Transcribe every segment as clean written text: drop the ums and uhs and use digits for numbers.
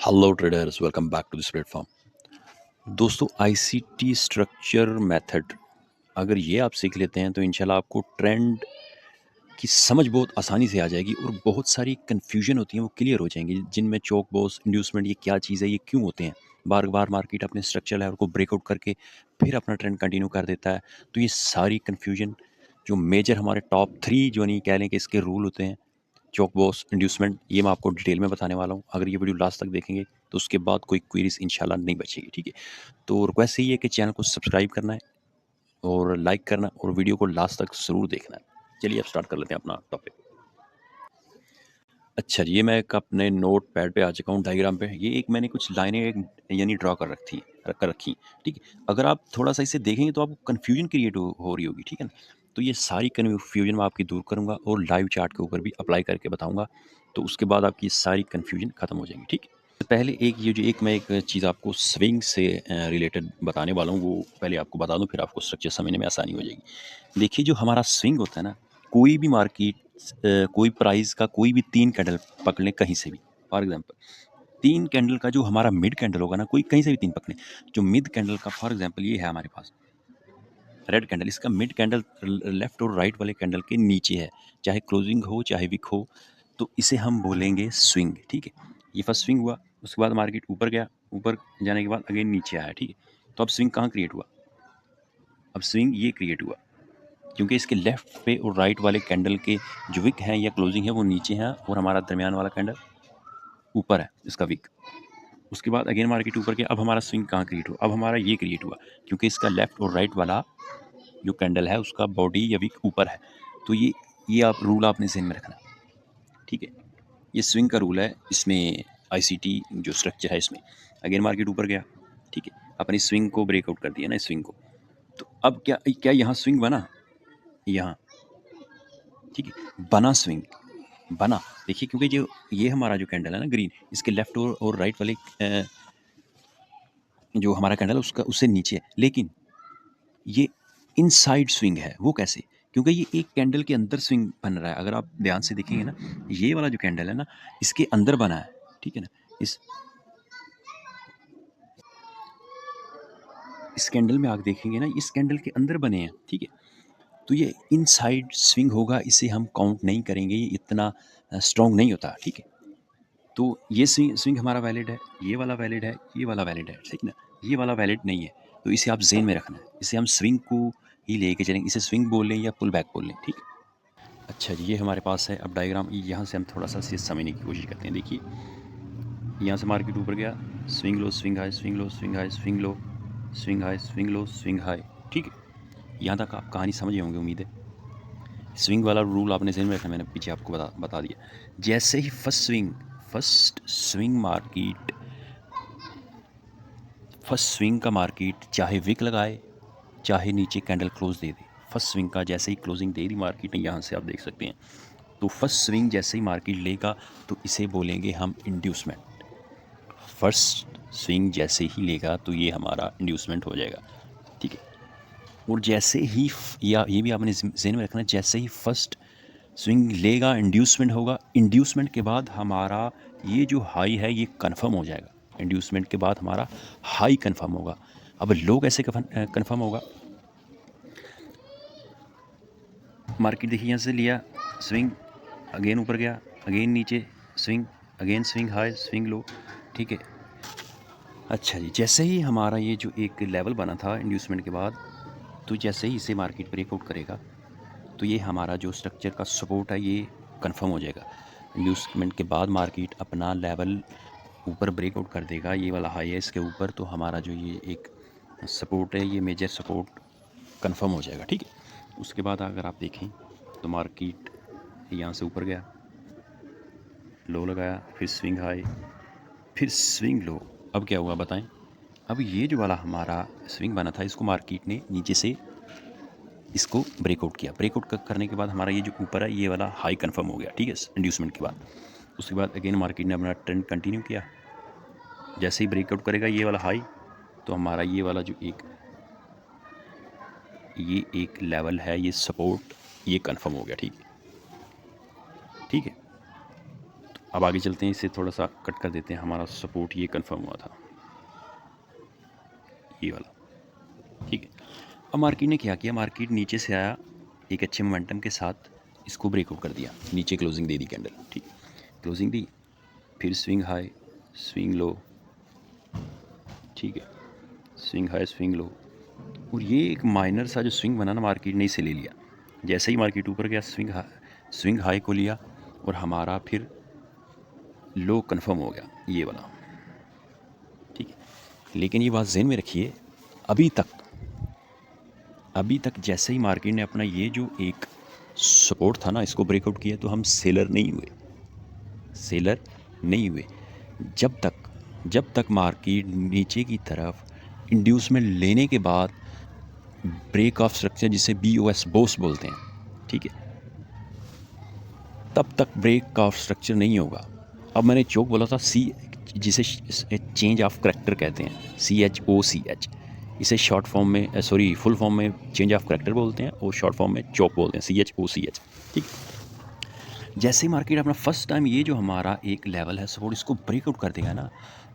Hello traders, welcome back to this platform. दोस्तों, ICT structure method अगर ये आप सीख लेते हैं तो इंशाल्लाह आपको ट्रेंड की समझ बहुत आसानी से आ जाएगी और बहुत सारी कन्फ्यूजन होती हैं वो क्लियर हो जाएंगी, जिनमें चौक बॉस इंड्यूसमेंट ये क्या चीज़ है, ये क्यों होते हैं। बार बार मार्केट अपने स्ट्रक्चर लेवल को ब्रेकआउट करके फिर अपना ट्रेंड कंटिन्यू कर देता है। तो ये सारी कन्फ्यूजन जो मेजर हमारे टॉप 3 जो नहीं कह लें कि इसके रूल होते हैं, चौक बॉस इंड्यूसमेंट, ये मैं आपको डिटेल में बताने वाला हूँ। अगर ये वीडियो लास्ट तक देखेंगे तो उसके बाद कोई क्वेरीज इंशाल्लाह नहीं बचेगी। ठीक है, तो रिक्वेस्ट यही है कि चैनल को सब्सक्राइब करना है और लाइक करना और वीडियो को लास्ट तक ज़रूर देखना है। चलिए अब स्टार्ट कर लेते हैं अपना टॉपिक। अच्छा जी, ये मैं एक अपने नोट पैड पे आ चुका हूँ, डायग्राम पे। ये एक मैंने कुछ लाइनें एक यानी ड्रॉ कर रखी। ठीक है, अगर आप थोड़ा सा इसे देखेंगे तो आपको कन्फ्यूजन क्रिएट हो रही होगी। ठीक है ना, तो ये सारी कन्फ्यूजन मैं आपकी दूर करूँगा और लाइव चार्ट के ऊपर भी अप्लाई करके बताऊँगा। तो उसके बाद आपकी सारी कन्फ्यूजन खत्म हो जाएगी। ठीक है, तो पहले मैं एक चीज़ आपको स्विंग से रिलेटेड बताने वाला हूँ, वो पहले आपको बता दूँ, फिर आपको स्ट्रक्चर समझने में आसानी हो जाएगी। देखिए, जो हमारा स्विंग होता है ना, कोई भी मार्केट कोई प्राइस का कोई भी 3 कैंडल पकड़ लें कहीं से भी। फॉर एग्ज़ाम्पल 3 कैंडल का जो हमारा मिड कैंडल होगा ना, कोई कहीं से भी 3 पकड़ें। जो मिड कैंडल का फॉर एग्ज़ाम्पल ये है हमारे पास रेड कैंडल, इसका मिड कैंडल लेफ्ट और राइट वाले कैंडल के नीचे है, चाहे क्लोजिंग हो चाहे विक हो, तो इसे हम बोलेंगे स्विंग। ठीक है, ये फर्स्ट स्विंग हुआ, उसके बाद मार्केट ऊपर गया, ऊपर जाने के बाद अगेन नीचे आया। ठीक है, तो अब स्विंग कहाँ क्रिएट हुआ? अब स्विंग ये क्रिएट हुआ क्योंकि इसके लेफ्ट पे और राइट वाले कैंडल के जो विक हैं या क्लोजिंग है वो नीचे हैं और हमारा दरमियान वाला कैंडल ऊपर है, इसका विक। उसके बाद अगेन मार्केट ऊपर गया, अब हमारा स्विंग कहाँ क्रिएट हुआ? अब हमारा ये क्रिएट हुआ क्योंकि इसका लेफ्ट और राइट वाला जो कैंडल है उसका बॉडी या विक ऊपर है। तो ये आप रूल आपने ज़हन में रखना। ठीक है, ये स्विंग का रूल है, इसमें आईसीटी जो स्ट्रक्चर है इसमें। अगेन मार्केट ऊपर गया, ठीक है, अपनी स्विंग को ब्रेकआउट कर दिया ना, स्विंग को। तो अब क्या क्या यहाँ स्विंग बना? यहाँ, ठीक है, बना स्विंग, बना। देखिए, क्योंकि जो ये हमारा जो कैंडल है ना ग्रीन, इसके लेफ्ट और राइट वाले जो हमारा कैंडल है उसका उससे नीचे है, लेकिन ये इनसाइड स्विंग है। वो कैसे? क्योंकि ये एक कैंडल के अंदर स्विंग बन रहा है। अगर आप ध्यान से देखेंगे ना, ये वाला जो कैंडल है ना, इसके अंदर बना है। ठीक है ना, इस कैंडल में आप देखेंगे ना, इस कैंडल के अंदर बने हैं। ठीक है, तो ये इनसाइड स्विंग होगा, इसे हम काउंट नहीं करेंगे, ये इतना स्ट्रॉन्ग नहीं होता। ठीक है, तो ये स्विंग स्विंग हमारा वैलिड है, ये वाला वैलिड है, ये वाला वैलिड है। ठीक ना, ये वाला वैलिड नहीं है, तो इसे आप ज़हन में रखना है। इसे हम स्विंग को ही लेके चलेंगे, इसे स्विंग बोल लें या पुल बैक बोल लें। ठीक है, अच्छा जी, ये हमारे पास है। अब डायग्राम यहाँ से हम थोड़ा सा इसे समझने की कोशिश करते हैं। देखिए, यहाँ से मार्केट ऊपर गया, swing low swing high, swing low swing high, swing low swing high, swing low swing high. ठीक है, यहाँ तक आप कहानी समझे होंगे उम्मीद है। स्विंग वाला रूल आपने ज़हन में रखना, मैंने पीछे आपको बता दिया। जैसे ही first swing market, first swing का मार्केट चाहे विक लगाए चाहे नीचे कैंडल क्लोज दे दे, फर्स्ट स्विंग का जैसे ही क्लोजिंग दे दी मार्केट ने, यहाँ से आप देख सकते हैं, तो फर्स्ट स्विंग जैसे ही मार्केट लेगा तो इसे बोलेंगे हम इंड्यूसमेंट। फर्स्ट स्विंग जैसे ही लेगा तो ये हमारा इंड्यूसमेंट हो जाएगा। ठीक है, और जैसे ही या ये भी आपने ज़हन में रखना, जैसे ही फर्स्ट स्विंग लेगा इंड्यूसमेंट होगा। इंड्यूसमेंट के बाद हमारा ये जो हाई है ये कंफर्म हो जाएगा। इंड्यूसमेंट के बाद हमारा हाई कंफर्म होगा। अब लो कैसे कंफर्म होगा? मार्केट देखिए, यहाँ से लिया स्विंग, अगेन ऊपर गया, अगेन नीचे swing, again swing high, swing low. ठीक है, अच्छा जी, जैसे ही हमारा ये जो एक लेवल बना था इंड्यूसमेंट के बाद, तो जैसे ही इसे मार्केट ब्रेकआउट करेगा तो ये हमारा जो स्ट्रक्चर का सपोर्ट है ये कंफर्म हो जाएगा। इंड्यूसमेंट के बाद मार्केट अपना लेवल ऊपर ब्रेकआउट कर देगा, ये वाला हाई है इसके ऊपर, तो हमारा जो ये एक सपोर्ट है ये मेजर सपोर्ट कंफर्म हो जाएगा। ठीक है, उसके बाद अगर आप देखें तो मार्केट यहाँ से ऊपर गया, लो लगाया, फिर स्विंग हाई, फिर स्विंग लो। अब क्या हुआ बताएं? अब ये जो वाला हमारा स्विंग बना था इसको मार्केट ने नीचे से इसको ब्रेकआउट किया। ब्रेकआउट करने के बाद हमारा ये जो ऊपर है ये वाला हाई कंफर्म हो गया। ठीक है, इंड्यूसमेंट के बाद। उसके बाद अगेन मार्केट ने अपना ट्रेंड कंटिन्यू किया। जैसे ही ब्रेकआउट करेगा ये वाला हाई, तो हमारा ये वाला जो एक लेवल है, ये सपोर्ट, ये कंफर्म हो गया। ठीक है, ठीक है, अब आगे चलते हैं, इसे थोड़ा सा कट कर देते हैं। हमारा सपोर्ट ये कंफर्म हुआ था, ये वाला, ठीक है। अब मार्केट ने क्या किया, मार्केट नीचे से आया एक अच्छे मोमेंटम के साथ, इसको ब्रेकआउट कर दिया, नीचे क्लोजिंग दे दी कैंडल, ठीक, क्लोजिंग दी, फिर स्विंग हाई स्विंग लो, ठीक है, स्विंग हाई स्विंग लो, और ये एक माइनर सा जो स्विंग बना ना, मार्केट ने इसे ले लिया। जैसे ही मार्केट ऊपर गया, स्विंग हाई को लिया, और हमारा फिर लो कंफर्म हो गया, ये वाला, ठीक है। लेकिन ये बात ज़हन में रखिए, अभी तक जैसे ही मार्केट ने अपना ये जो एक सपोर्ट था ना, इसको ब्रेकआउट किया, तो हम सेलर नहीं हुए जब तक मार्केट नीचे की तरफ इंड्यूसमेंट लेने के बाद ब्रेक ऑफ स्ट्रक्चर, जिसे बोस बोलते हैं, ठीक है, तब तक ब्रेक ऑफ स्ट्रक्चर नहीं होगा। अब मैंने चोक बोला था, जिसे चेंज ऑफ करैक्टर कहते हैं, CHOCH, इसे शॉर्ट फॉर्म में फुल फॉर्म में चेंज ऑफ करैक्टर बोलते हैं, और शॉर्ट फॉर्म में चोक बोलते हैं, CHOCH, ठीक। जैसे ही मार्केट अपना फर्स्ट टाइम ये जो हमारा एक लेवल है सपोर्ट, इसको ब्रेकआउट कर देगा ना,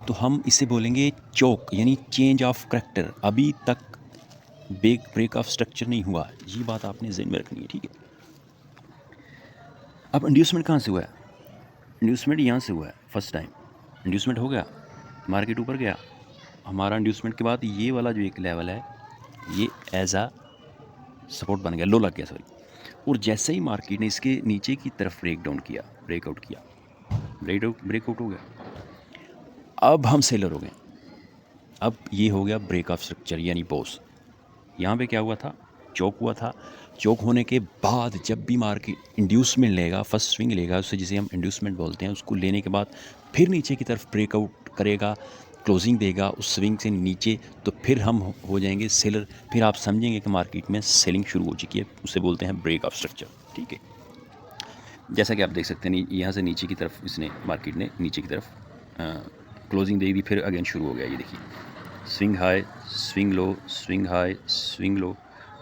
तो हम इसे बोलेंगे चोक, यानी चेंज ऑफ करैक्टर। अभी तक ब्रेक ऑफ स्ट्रक्चर नहीं हुआ, ये बात आपने ज़हन में रखनी है, ठीक है। अब इंड्यूसमेंट कहाँ से हुआ है, इंड्यूसमेंट यहाँ से हुआ है। फर्स्ट टाइम इंड्यूसमेंट हो गया, मार्केट ऊपर गया, हमारा इंड्यूसमेंट के बाद ये वाला जो एक लेवल है, ये एज आ सपोर्ट बन गया, लो लग गया, सॉरी। और जैसे ही मार्केट ने इसके नीचे की तरफ ब्रेकआउट किया, ब्रेकआउट हो गया, अब हम सेलर हो गए। अब ये हो गया ब्रेक ऑफ स्ट्रक्चर, यानी बोस। यहाँ पे क्या हुआ था, चोक हुआ था। चोक होने के बाद जब भी मार्केट इंड्यूसमेंट लेगा, फर्स्ट स्विंग लेगा, उससे जिसे हम इंड्यूसमेंट बोलते हैं, उसको लेने के बाद फिर नीचे की तरफ ब्रेकआउट करेगा, क्लोजिंग देगा उस स्विंग से नीचे, तो फिर हम हो जाएंगे सेलर। फिर आप समझेंगे कि मार्केट में सेलिंग शुरू हो चुकी है, उसे बोलते हैं ब्रेक ऑफ स्ट्रक्चर, ठीक है। जैसा कि आप देख सकते हैं, यहाँ से नीचे की तरफ मार्केट ने नीचे की तरफ क्लोजिंग दे दी, फिर अगेन शुरू हो गया। ये देखिए, swing high swing low, swing high swing low,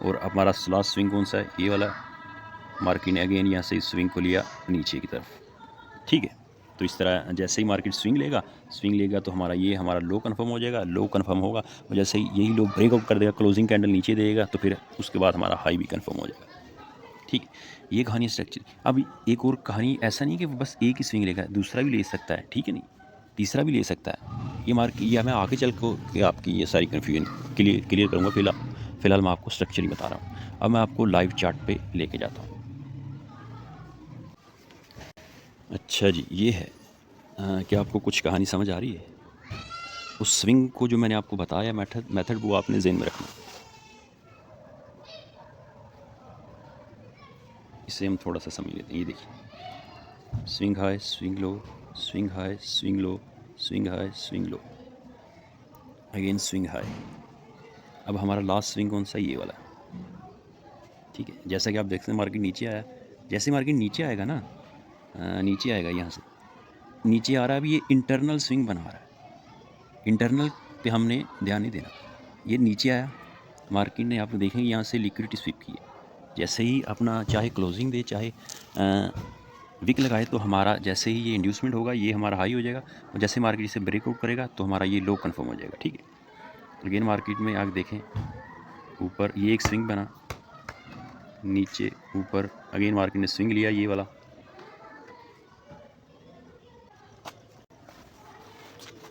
और हमारा लास्ट स्विंग कौन सा है, ये वाला। मार्केट ने अगेन यहाँ से इस स्विंग को लिया नीचे की तरफ, ठीक है। तो इस तरह जैसे ही मार्केट स्विंग लेगा तो हमारा लो कंफर्म हो जाएगा, लो कंफर्म होगा, और जैसे ही यही लो ब्रेकआउट कर देगा, क्लोजिंग कैंडल नीचे देगा, तो फिर उसके बाद हमारा हाई भी कंफर्म हो जाएगा, ठीक है। ये कहानी स्ट्रक्चर। अब एक और कहानी, ऐसा नहीं कि वो बस एक ही स्विंग लेगा, दूसरा भी ले सकता है, ठीक है, नहीं, तीसरा भी ले सकता है। ये मैं आगे चल के आपकी ये सारी कन्फ्यूजन क्लियर करूँगा। फिलहाल मैं आपको स्ट्रक्चर ही बता रहा हूँ। अब मैं आपको लाइव चार्ट पे लेके जाता हूँ। अच्छा जी, ये है। क्या आपको कुछ कहानी समझ आ रही है? उस स्विंग को जो मैंने आपको बताया मेथड वो आपने ज़हन में रखना। इसे हम थोड़ा सा समझ लेते हैं। ये देखिए, swing high swing low, swing high swing low, swing high swing low, again swing high. अब हमारा लास्ट स्विंग कौन सा, ये वाला, ठीक है। जैसा कि आप देखते हैं मार्केट नीचे आया, जैसे मार्केट नीचे आएगा ना, नीचे आएगा, यहाँ से नीचे आ रहा है। अभी ये इंटरनल स्विंग बना रहा है, इंटरनल पे हमने ध्यान नहीं देना। ये नीचे आया, मार्केट ने, आप देखेंगे यहाँ से लिक्विडिटी स्वीप की है। जैसे ही अपना चाहे क्लोजिंग दे, चाहे विक लगाए, तो हमारा जैसे ही ये इंड्यूसमेंट होगा, ये हमारा हाई हो जाएगा, और जैसे मार्केट इसे ब्रेकआउट करेगा तो हमारा ये लो कंफर्म हो जाएगा, ठीक है। अगेन मार्केट में आगे देखें, ऊपर ये एक स्विंग बना, नीचे ऊपर, अगेन मार्केट ने स्विंग लिया, ये वाला।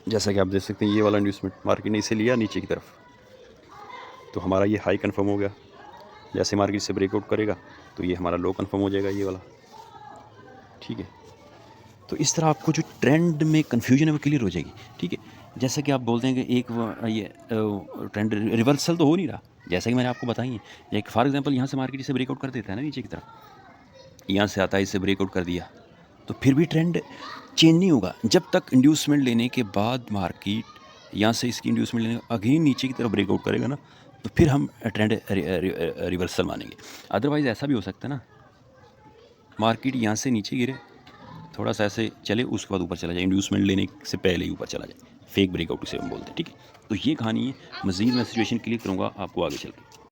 जैसा कि आप देख सकते हैं, ये वाला इंड्यूसमेंट मार्केट ने इसे लिया नीचे की तरफ, तो हमारा ये हाई कंफर्म हो गया। जैसे मार्केट से ब्रेकआउट करेगा तो ये हमारा लो कंफर्म हो जाएगा, ये वाला, ठीक है। तो इस तरह आपको जो ट्रेंड में कन्फ्यूजन है वो क्लियर हो जाएगी, ठीक है। जैसा कि आप बोलते हैं कि एक ये ट्रेंड रिवर्सल तो हो नहीं रहा, जैसा कि मैंने आपको बताई है। एक फॉर एग्जांपल, यहाँ से मार्केट इसे ब्रेकआउट कर देता है ना नीचे की तरफ, यहाँ से आता है, इसे ब्रेकआउट कर दिया, तो फिर भी ट्रेंड चेंज नहीं होगा जब तक इंड्यूसमेंट लेने के बाद मार्केट यहाँ से इसकी इंड्यूसमेंट लेने अगेन नीचे की तरफ ब्रेकआउट करेगा ना, तो फिर हम ट्रेंड रिवर्सल मानेंगे। अदरवाइज़ ऐसा भी हो सकता है ना, मार्केट यहाँ से नीचे गिरे, थोड़ा सा ऐसे चले, उसके बाद ऊपर चला जाए, इंड्यूसमेंट लेने से पहले ही ऊपर चला जाए, फेक ब्रेकआउट उसे हम बोलते हैं, ठीक है। तो ये कहानी है। मज़ीद मैं सिचुएशन क्लियर करूँगा आपको आगे चल के।